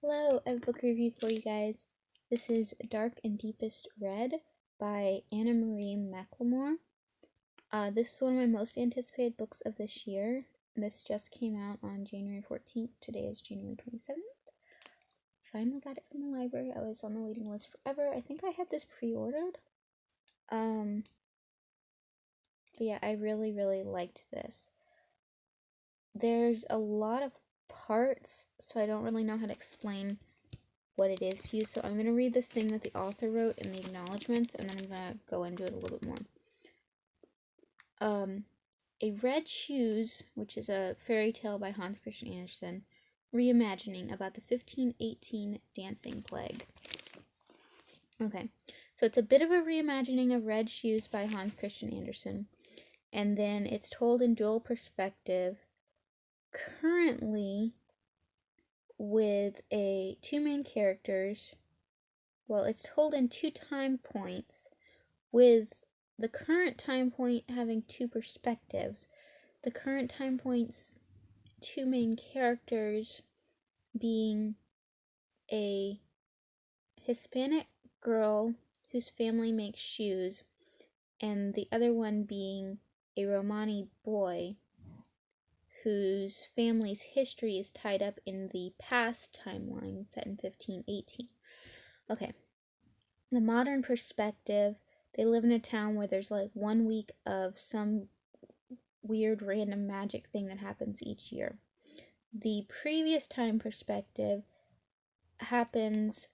Hello, I have a book review for you guys. This is Dark and Deepest Red by Anna-Marie McLemore. This was one of my most anticipated books of this year. This just came out on January 14th. Today is January 27th. Finally got it from the library. I was on the waiting list forever. I think I had this pre-ordered. But yeah, I really liked this. There's a lot of parts, so I don't really know how to explain what it is to you. So I'm going to read this thing that the author wrote in the acknowledgments, and then I'm going to go into it a little bit more. A Red Shoes, which is a fairy tale by Hans Christian Andersen, reimagining about the 1518 dancing plague. Okay, so it's a bit of a reimagining of Red Shoes by Hans Christian Andersen, and then it's told in dual perspective, currently with two main characters. Well, it's told in 2 time points, with the current time point having 2 perspectives. The current time point's 2 main characters being a Hispanic girl whose family makes shoes, and the other one being a Romani boy whose family's history is tied up in the past timeline set in 1518. Okay. The modern perspective, they live in a town where there's like 1 week of some weird random magic thing that happens each year. The previous time perspective happens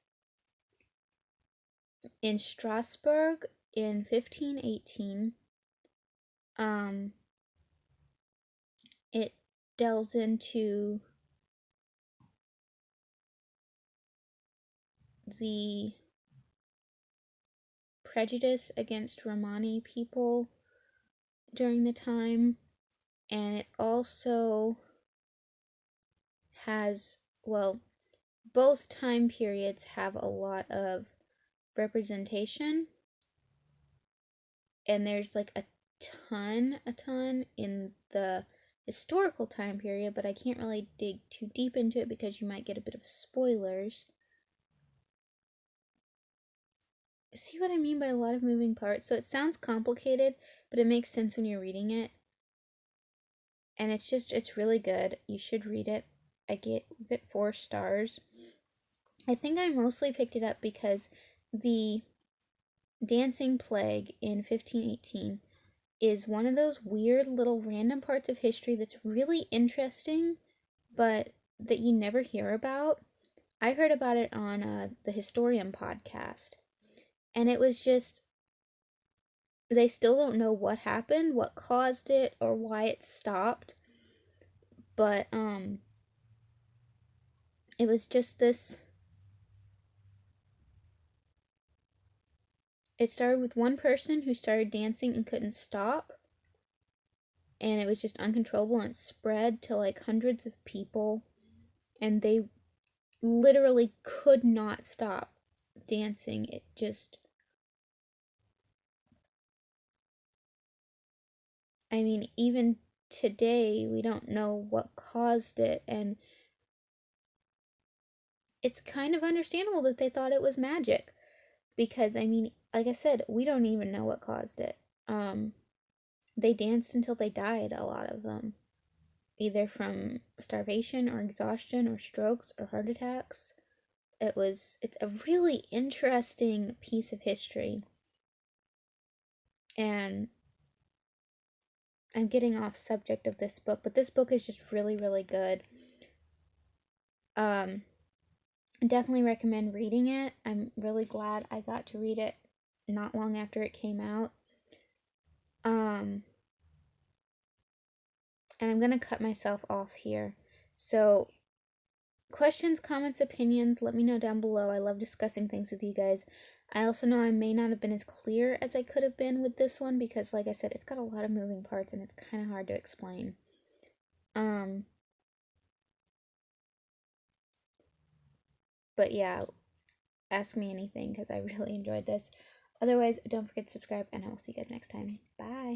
in Strasbourg in 1518. It delves into the prejudice against Romani people during the time, and it also has, well, both time periods have a lot of representation, and there's like a ton in the historical time period, but I can't really dig too deep into it because you might get a bit of spoilers. See what I mean by a lot of moving parts? So it sounds complicated, but it makes sense when you're reading it. And it's really good. You should read it. I gave it 4 stars. I think I mostly picked it up because the dancing plague in 1518 is one of those weird little random parts of history that's really interesting, but that you never hear about. I heard about it on the Historian podcast, and it was just, they still don't know what happened, what caused it, or why it stopped, but it was just this. It started with one person who started dancing and couldn't stop, and it was just uncontrollable, and it spread to like hundreds of people, and they literally could not stop dancing. It just, I mean, even today we don't know what caused it, and it's kind of understandable that they thought it was magic, because I mean, like I said, we don't even know what caused it. They danced until they died, a lot of them, either from starvation or exhaustion or strokes or heart attacks. It's a really interesting piece of history, and I'm getting off subject of this book, but this book is just really good. Definitely recommend reading it. I'm really glad I got to read it not long after it came out. And I'm gonna cut myself off here. So, questions, comments, opinions, let me know down below. I love discussing things with you guys. I also know I may not have been as clear as I could have been with this one because, like I said, it's got a lot of moving parts and it's kind of hard to explain. But yeah, ask me anything because I really enjoyed this. Otherwise, don't forget to subscribe, and I will see you guys next time. Bye!